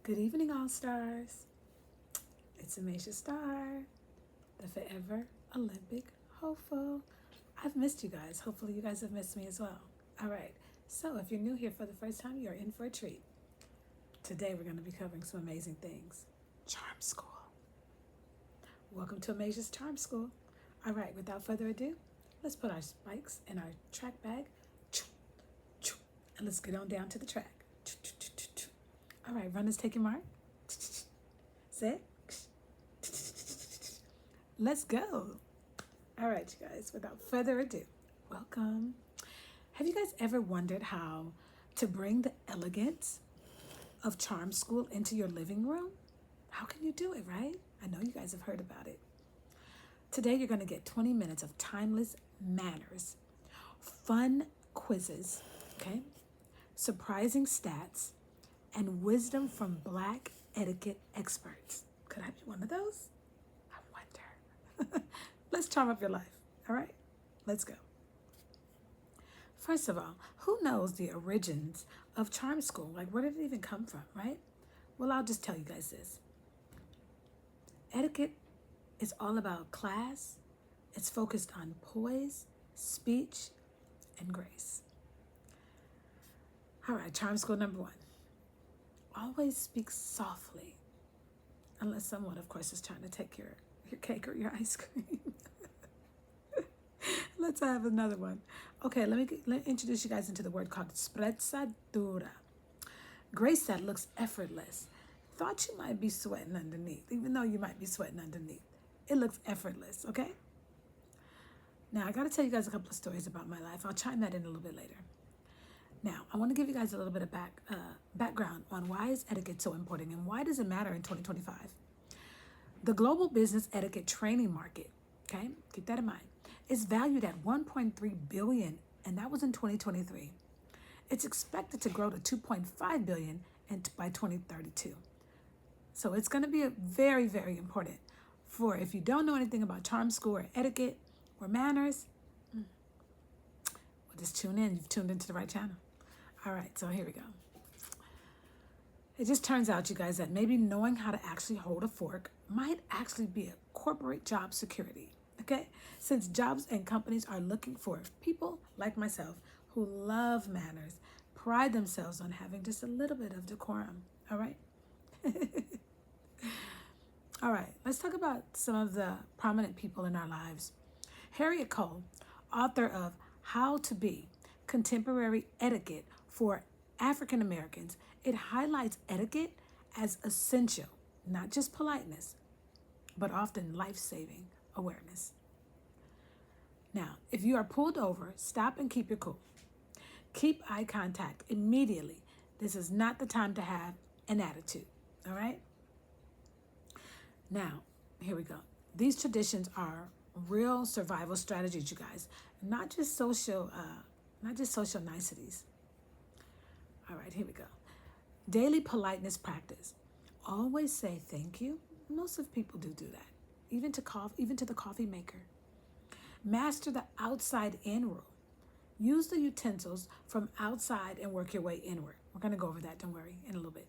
Good evening, all stars. It's Amasia Starr, the forever Olympic hopeful. I've missed you guys. Hopefully, you guys have missed me as well. All right. So, if you're new here for the first time, you're in for a treat. Today, we're going to be covering some amazing things. Charm School. Welcome to Amasia's Charm School. All right. Without further ado, let's put our spikes in our track bag, and let's get on down to the track. All right, runners, take your mark. Set. Let's go. All right, you guys, without further ado, welcome. Have you guys ever wondered how to bring the elegance of Charm School into your living room? How can you do it, right? I know you guys have heard about it. Today, you're going to get 20 minutes of timeless manners, fun quizzes, okay, surprising stats, and wisdom from Black etiquette experts. Could I be one of those? I wonder. Let's charm up your life, all right? Let's go. First of all, who knows the origins of Charm School? Like, where did it even come from, right? Well, I'll just tell you guys this. Etiquette is all about class. It's focused on poise, speech, and grace. All right, Charm School number 1. Always speak softly, unless someone, of course, is trying to take your cake or your ice cream. Let's have another one. Okay, let me introduce you guys into the word called sprezzatura. Grace that looks effortless. Thought you might be sweating underneath, even though you might be sweating underneath. It looks effortless, okay? Now, I got to tell you guys a couple of stories about my life. I'll chime that in a little bit later. Now, I want to give you guys a little bit of background on why is etiquette so important and why does it matter in 2025. The global business etiquette training market, okay, keep that in mind, is valued at $1.3 billion, and that was in 2023. It's expected to grow to $2.5 billion by 2032. So it's going to be very, very important for if you don't know anything about Charm School or etiquette or manners, well, just tune in. You've tuned into the right channel. All right, so here we go. It just turns out, you guys, that maybe knowing how to actually hold a fork might actually be a corporate job security, okay? Since jobs and companies are looking for people like myself who love manners, pride themselves on having just a little bit of decorum, all right? All right, let's talk about some of the prominent people in our lives. Harriet Cole, author of How to Be, Contemporary Etiquette for African Americans, it highlights etiquette as essential, not just politeness, but often life-saving awareness. Now, if you are pulled over, stop and keep your cool. Keep eye contact immediately. This is not the time to have an attitude, all right? Now, here we go. These traditions are real survival strategies, you guys, not just social niceties. All right, here we go. Daily politeness practice. Always say thank you. Most of people do that, even to the coffee maker. Master the outside in rule. Use the utensils from outside and work your way inward. We're going to go over that, don't worry, in a little bit.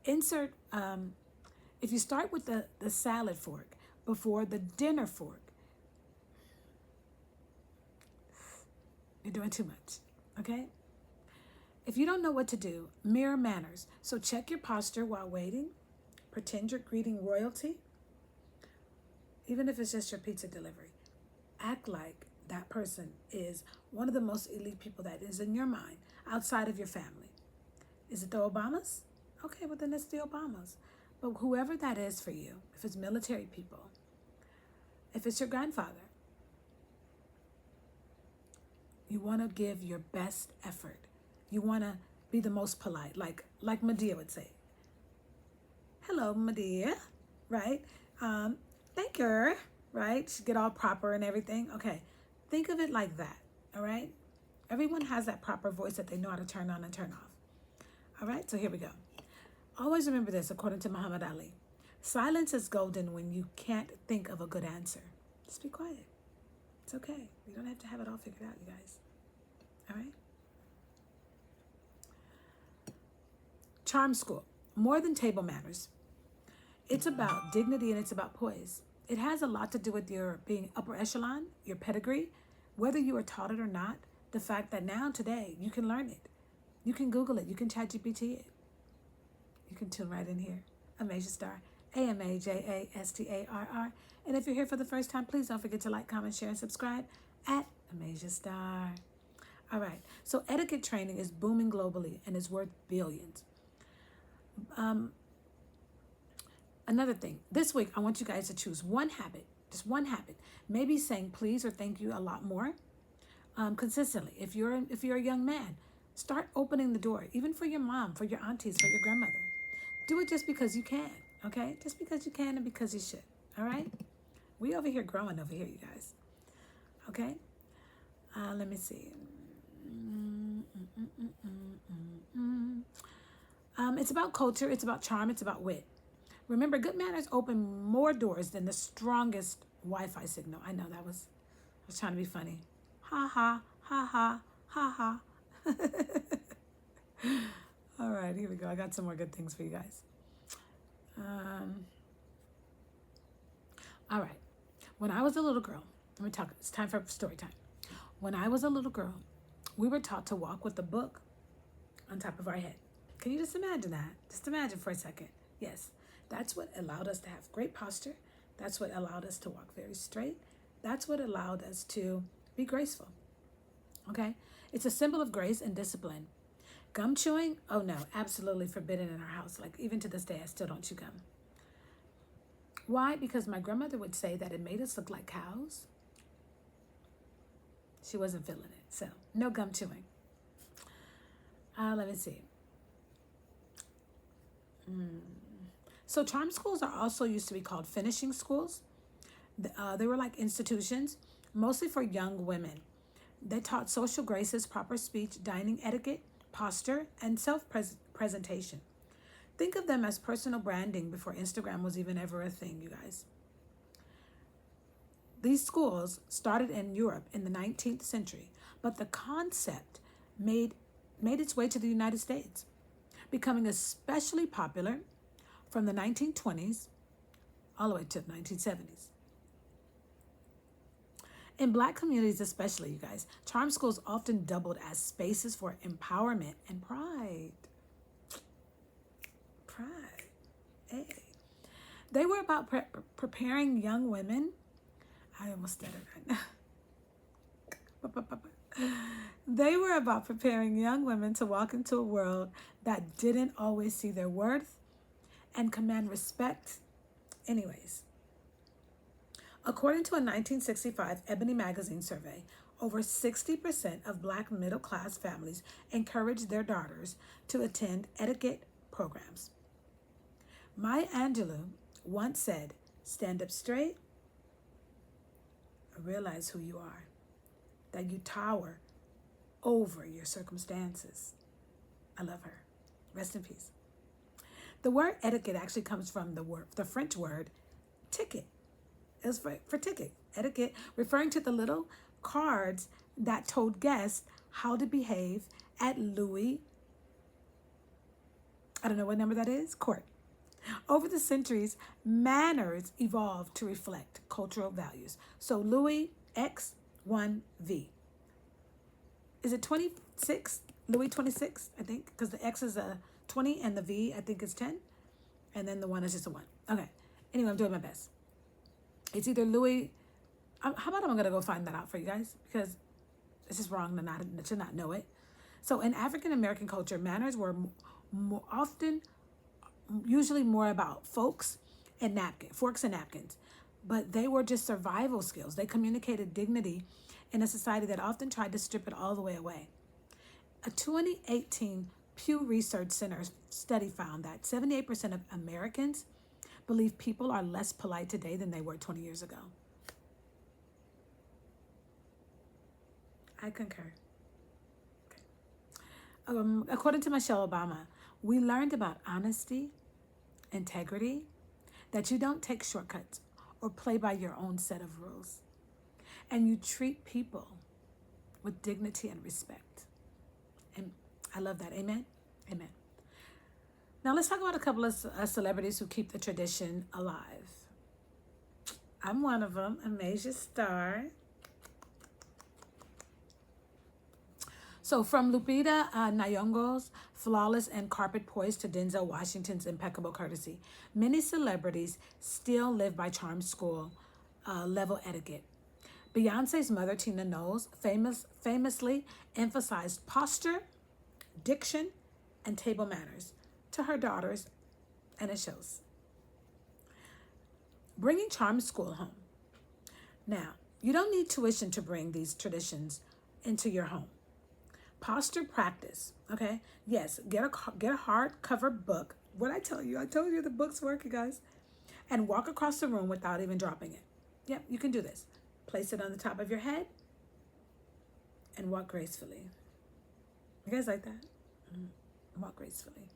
If you start with the salad fork before the dinner fork, you're doing too much, okay? If you don't know what to do, mirror manners. So check your posture while waiting. Pretend you're greeting royalty. Even if it's just your pizza delivery. Act like that person is one of the most elite people that is in your mind outside of your family. Is it the Obamas? Okay, well then it's the Obamas. But whoever that is for you, if it's military people, if it's your grandfather, you want to give your best effort. You want to be the most polite, like Medea would say. Hello, Medea, right? Thank you, right? She get all proper and everything. Okay, think of it like that, all right? Everyone has that proper voice that they know how to turn on and turn off. All right, so here we go. Always remember this, according to Muhammad Ali. Silence is golden when you can't think of a good answer. Just be quiet. It's okay. You don't have to have it all figured out, you guys. All right? Charm School. more than table manners. It's about dignity and it's about poise. It has a lot to do with your being upper echelon, your pedigree, whether you are taught it or not. The fact that now today you can learn it, you can Google it, you can chat GPT it, you can tune right in here. Amasia Starr, AMAJASTARR. And if you're here for the first time, please don't forget to like, comment, share, and subscribe at Amasia Starr. All right, so etiquette training is booming globally and is worth billions. Another thing, this week I want you guys to choose one habit, just one habit. Maybe saying please or thank you a lot more, consistently. If you're a young man, start opening the door, even for your mom, for your aunties, for your grandmother. Do it just because you can, okay? Just because you can and because you should, all right? We over here growing over here, you guys, okay? Let me see. It's about culture, it's about charm, it's about wit. Remember, good manners open more doors than the strongest Wi-Fi signal. I know I was trying to be funny. Ha ha, ha ha, ha ha. All right, here we go. I got some more good things for you guys. All right. When I was a little girl, let me talk. It's time for story time. When I was a little girl, we were taught to walk with a book on top of our head. Can you just imagine that? Just imagine for a second. Yes. That's what allowed us to have great posture. That's what allowed us to walk very straight. That's what allowed us to be graceful. Okay? It's a symbol of grace and discipline. Gum chewing? Oh no, absolutely forbidden in our house. Like even to this day, I still don't chew gum. Why? Because my grandmother would say that it made us look like cows. She wasn't feeling it. So no gum chewing. Let me see. So charm schools are also used to be called finishing schools. They were like institutions, mostly for young women. They taught social graces, proper speech, dining etiquette, posture, and self-presentation. Think of them as personal branding before Instagram was even ever a thing, you guys. These schools started in Europe in the 19th century, but the concept made its way to the United States, becoming especially popular from the 1920s all the way to the 1970s. In Black communities especially, you guys, charm schools often doubled as spaces for empowerment and pride. Pride. Hey. They were about preparing young women. I almost stuttered right now. They were about preparing young women to walk into a world that didn't always see their worth and command respect anyways. According to a 1965 Ebony magazine survey, over 60% of Black middle-class families encouraged their daughters to attend etiquette programs. Maya Angelou once said, "Stand up straight, realize who you are, that you tower over your circumstances." I love her. Rest in peace. The word etiquette actually comes from the French word ticket. It was for ticket. Etiquette, referring to the little cards that told guests how to behave at Louis, I don't know what number that is, court. Over the centuries, manners evolved to reflect cultural values. So Louis X1V. Is it 26? Louis 26, I think, because the X is a 20 and the V, I think, is 10. And then the 1 is just a 1. Okay. Anyway, I'm doing my best. It's either Louis. How about I'm going to go find that out for you guys, because it's just wrong to not know it. So in African American culture, manners were usually more about forks and napkins. But they were just survival skills. They communicated dignity in a society that often tried to strip it all the way away. A 2018 Pew Research Center study found that 78% of Americans believe people are less polite today than they were 20 years ago. I concur. Okay. According to Michelle Obama, we learned about honesty, integrity, that you don't take shortcuts or play by your own set of rules, and you treat people with dignity and respect. And I love that. Amen? Amen. Now let's talk about a couple of celebrities who keep the tradition alive. I'm one of them, Amasia Starr. So from Lupita Nyong'o's flawless and carpet poised to Denzel Washington's impeccable courtesy, many celebrities still live by charm school level etiquette. Beyonce's mother, Tina Knowles, famously emphasized posture, diction, and table manners to her daughters, and it shows. Bringing charm school home. Now, you don't need tuition to bring these traditions into your home. Posture practice, okay? Yes, get a hardcover book. What I told you the books work, you guys. And walk across the room without even dropping it. Yep, you can do this. Place it on the top of your head and walk gracefully. You guys like that? Walk gracefully.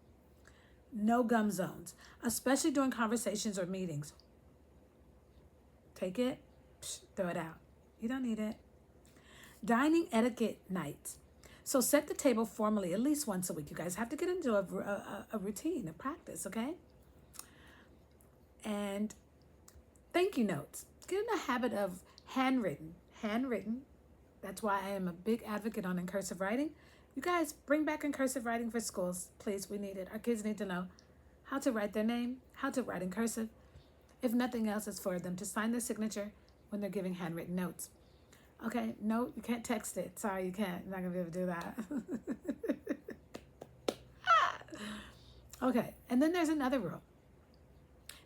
No gum zones, especially during conversations or meetings. Take it, throw it out. You don't need it. Dining etiquette nights. So set the table formally at least once a week. You guys have to get into a routine, a practice, okay? And thank you notes. Get in the habit of handwritten. That's why I am a big advocate on in cursive writing. You guys bring back in cursive writing for schools, please. We need it. Our kids need to know how to write their name, how to write in cursive. If nothing else, it's for them to sign their signature when they're giving handwritten notes. Okay, no, you can't text it. Sorry, you can't. You're not going to be able to do that. Okay, and then there's another rule.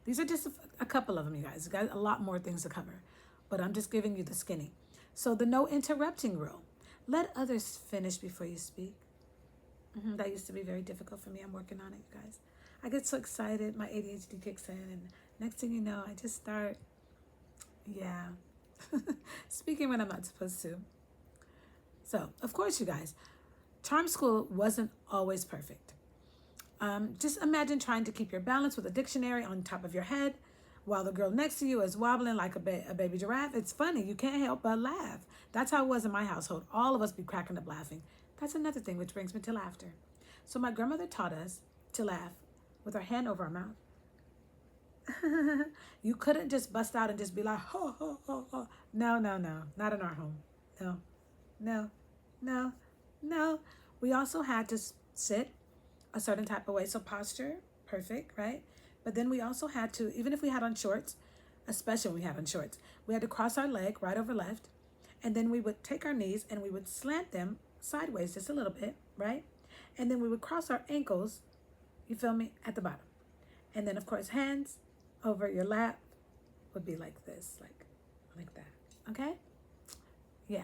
These are just a couple of them, you guys. You got a lot more things to cover, but I'm just giving you the skinny. So the no interrupting rule. Let others finish before you speak. That used to be very difficult for me. I'm working on it, you guys. I get so excited. My ADHD kicks in, and next thing you know, I just start, speaking when I'm not supposed to. So, of course, you guys, charm school wasn't always perfect. Just imagine trying to keep your balance with a dictionary on top of your head while the girl next to you is wobbling like a baby giraffe. It's funny. You can't help but laugh. That's how it was in my household. All of us be cracking up laughing. That's another thing which brings me to laughter. So my grandmother taught us to laugh with our hand over our mouth. You couldn't just bust out and just be like, ho, ho, ho, ho. No, not in our home. No. We also had to sit a certain type of way. So posture, perfect, right? But then we also had to, even if we had on shorts, especially when we had on shorts, we had to cross our leg right over left. And then we would take our knees and we would slant them sideways just a little bit, right? And then we would cross our ankles, you feel me, at the bottom. And then, of course, hands over your lap would be like this, like that, okay? Yeah.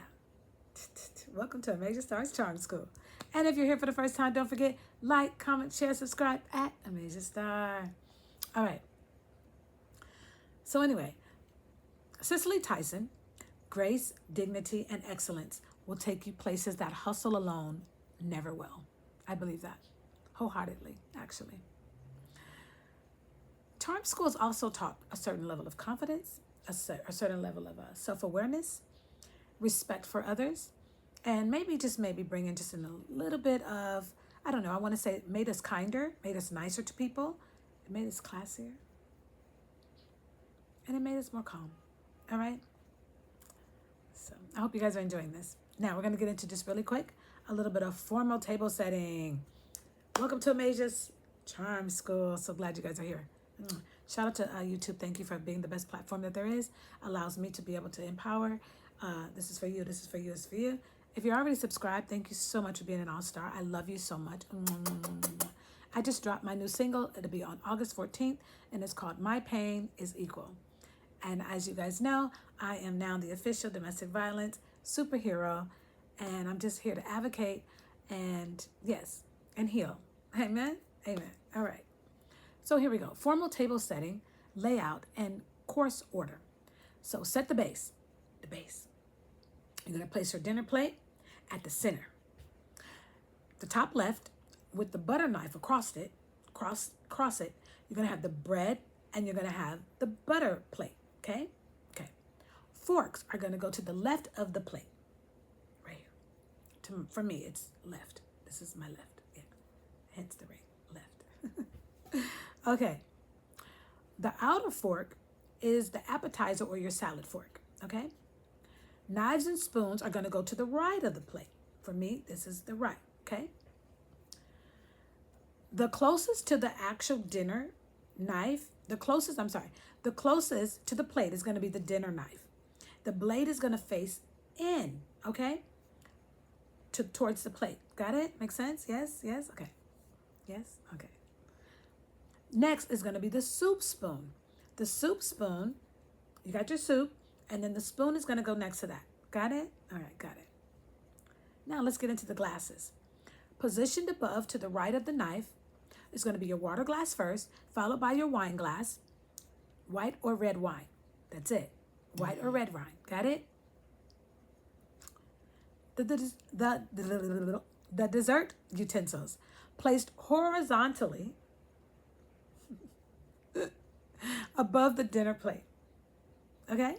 Welcome to Amasia Starr's Charm School. And if you're here for the first time, don't forget, like, comment, share, subscribe at Amasia Starr. All right. So anyway, Cicely Tyson, grace, dignity, and excellence will take you places that hustle alone never will. I believe that wholeheartedly, actually. Charm schools also taught a certain level of confidence, a certain level of self-awareness, respect for others, and maybe bring in just a little bit of, I don't know, I want to say it made us kinder, made us nicer to people, it made us classier, and it made us more calm. All right? So I hope you guys are enjoying this. Now we're going to get into just really quick, a little bit of formal table setting. Welcome to Amasia's Charm School. So glad you guys are here. Shout out to YouTube. Thank you for being the best platform that there is. Allows me to be able to empower. This is for you. This is for you. This is for you. If you're already subscribed, thank you so much for being an all-star. I love you so much. I just dropped my new single. It'll be on August 14th, and it's called My Pain is Equal. And as you guys know, I am now the official domestic violence superhero, and I'm just here to advocate and, yes, and heal. Amen? Amen. All right. So here we go. Formal table setting, layout, and course order. So set the base. The base. You're going to place your dinner plate at the center. The top left, with the butter knife across it, cross it, you're going to have the bread, and you're going to have the butter plate, okay? Okay. Forks are going to go to the left of the plate, right here. For me, it's left. This is my left. Yeah. Hence the ring. Left. Okay. The outer fork is the appetizer or your salad fork. Okay. Knives and spoons are going to go to the right of the plate. For me, this is the right. Okay. The closest to the actual dinner knife, the closest to the plate is going to be the dinner knife. The blade is going to face in, okay, towards the plate. Got it? Make sense? Yes? Yes? Okay. Yes? Okay. Next is going to be the soup spoon. The soup spoon, you got your soup, and then the spoon is going to go next to that. Got it? All right, got it. Now let's get into the glasses. Positioned above to the right of the knife is going to be your water glass first, followed by your wine glass, white or red wine. That's it. White or red wine. Got it? The dessert utensils placed horizontally above the dinner plate. Okay?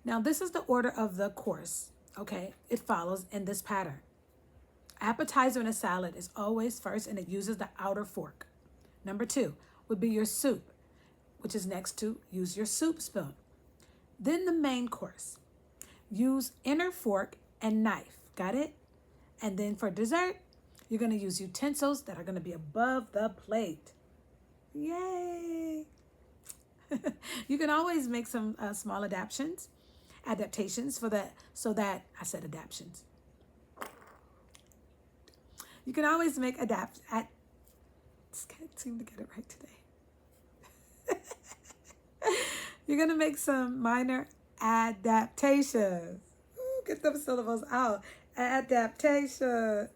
Now, this is the order of the course. Okay? It follows in this pattern. Appetizer in a salad is always first, and it uses the outer fork. Number 2 would be your soup, which is next to use your soup spoon. Then the main course. Use inner fork and knife. Got it? And then for dessert, you're going to use utensils that are going to be above the plate. Yay! You can always make some small adaptations for that, so that I said adaptations. You can always make I can't seem to get it right today. You're going to make some minor adaptations. Ooh, get them syllables out. Adaptations.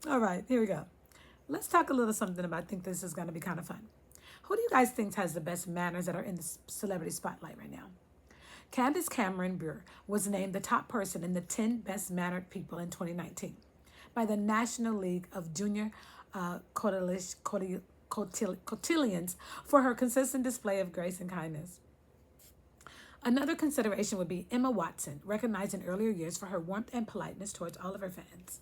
All right, here we go. Let's talk a little something about, I think this is going to be kind of fun. Who do you guys think has the best manners that are in the celebrity spotlight right now? Candace Cameron Bure was named the top person in the 10 best mannered people in 2019 by the National League of Junior Cotillions for her consistent display of grace and kindness. Another consideration would be Emma Watson, recognized in earlier years for her warmth and politeness towards all of her fans.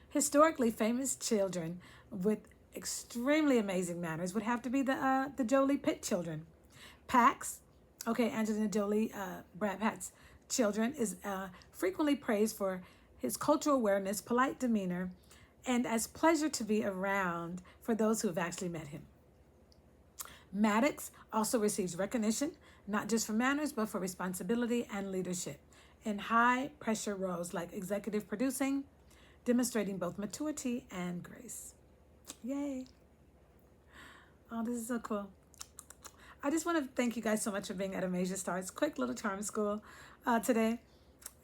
Historically famous children with extremely amazing manners would have to be the Jolie Pitt children. Pax, okay, Angelina Jolie, Brad Pitt's children, is frequently praised for his cultural awareness, polite demeanor, and as pleasure to be around for those who have actually met him. Maddox also receives recognition, not just for manners, but for responsibility and leadership in high-pressure roles like executive producing, demonstrating both maturity and grace. Yay. Oh, this is so cool. I just want to thank you guys so much for being at Amasia Starr's quick little charm school today.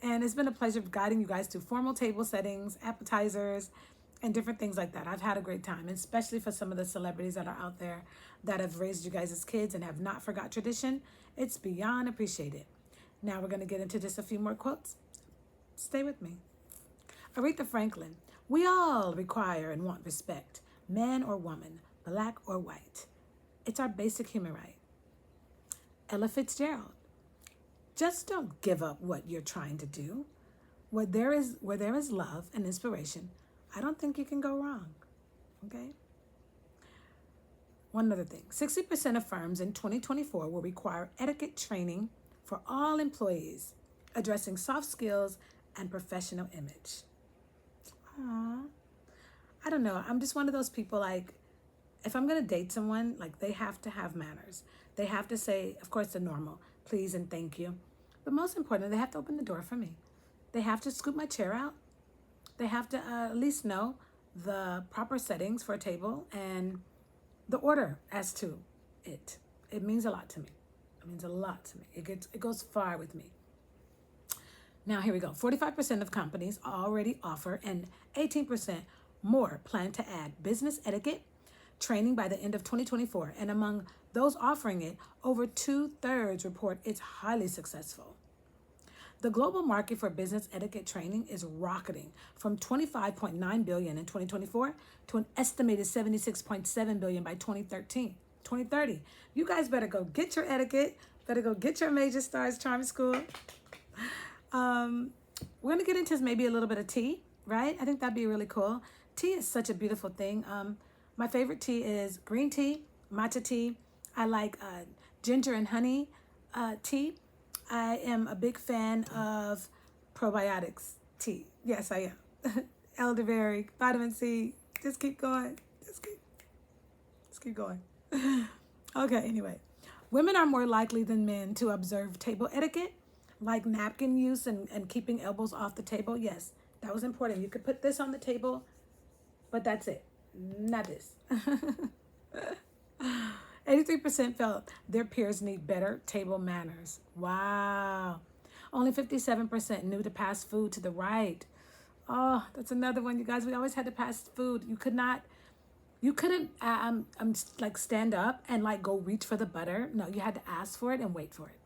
And it's been a pleasure guiding you guys through formal table settings, appetizers, and different things like that. I've had a great time, especially for some of the celebrities that are out there that have raised you guys as kids and have not forgot tradition. It's beyond appreciated. Now we're going to get into just a few more quotes. Stay with me. Aretha Franklin, we all require and want respect, man or woman, black or white. It's our basic human right. Ella Fitzgerald, just don't give up what you're trying to do. Where there is love and inspiration, I don't think you can go wrong. Okay? One other thing, 60% of firms in 2024 will require etiquette training for all employees, addressing soft skills and professional image. Aww. I don't know. I'm just one of those people, like, if I'm going to date someone, like, they have to have manners. They have to say, of course, the normal, please and thank you. But most importantly, they have to open the door for me. They have to scoop my chair out. They have to at least know the proper settings for a table and the order as to it. It means a lot to me. It means a lot to me. It goes far with me. Now, here we go. 45% of companies already offer, and 18% more plan to add business etiquette training by the end of 2024. And among those offering it, over 2/3 report it's highly successful. The global market for business etiquette training is rocketing from $25.9 billion in 2024 to an estimated $76.7 billion by 2030. You guys better go get your etiquette, better go get your Amasia Starr's Charm School. We're going to get into maybe a little bit of tea, right? I think that'd be really cool. Tea is such a beautiful thing. My favorite tea is green tea, matcha tea. I like ginger and honey tea. I am a big fan of probiotics tea. Yes, I am. Elderberry, vitamin C. Just keep going. Just keep going. Okay, anyway. Women are more likely than men to observe table etiquette, like napkin use and keeping elbows off the table. Yes, that was important. You could put this on the table, but that's it. Not this. 83% felt their peers need better table manners. Wow. Only 57% knew to pass food to the right. Oh, that's another one, you guys. We always had to pass food. You couldn't like stand up and like go reach for the butter. No, you had to ask for it and wait for it.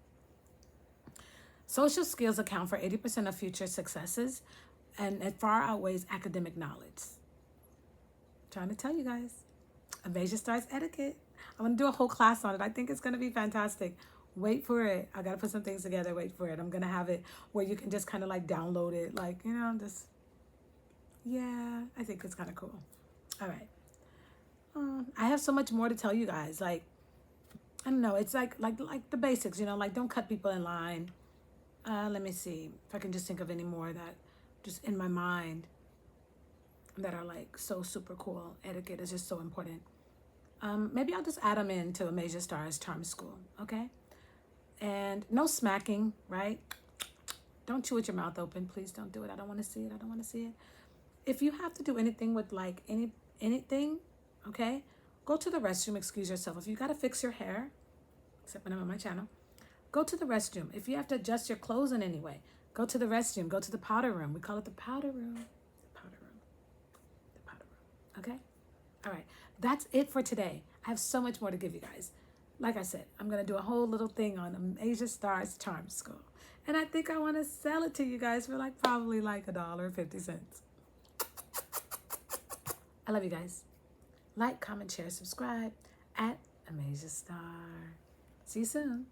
Social skills account for 80% of future successes, and it far outweighs academic knowledge. Trying to tell you guys. Amasia Starr's etiquette. I'm going to do a whole class on it. I think it's going to be fantastic. Wait for it. I got to put some things together. Wait for it. I'm going to have it where you can just kind of like download it. Like, just, yeah, I think it's kind of cool. All right. I have so much more to tell you guys. Like, I don't know. It's like the basics, like don't cut people in line. Let me see if I can just think of any more that just in my mind that are like so super cool. Etiquette is just so important. Maybe I'll just add them into Amasia Starr's Charm School, okay? And no smacking, right? Don't chew with your mouth open. Please don't do it. I don't want to see it. I don't want to see it. If you have to do anything with like anything, okay, go to the restroom, excuse yourself. If you got to fix your hair, except when I'm on my channel, go to the restroom. If you have to adjust your clothes in any way, go to the restroom. Go to the powder room. We call it the powder room. The powder room. The powder room. Okay? All right. That's it for today. I have so much more to give you guys. Like I said, I'm going to do a whole little thing on Amasia Starr's Charm School. And I think I want to sell it to you guys for probably $1.50. I love you guys. Like, comment, share, subscribe at Amasia Starr. See you soon.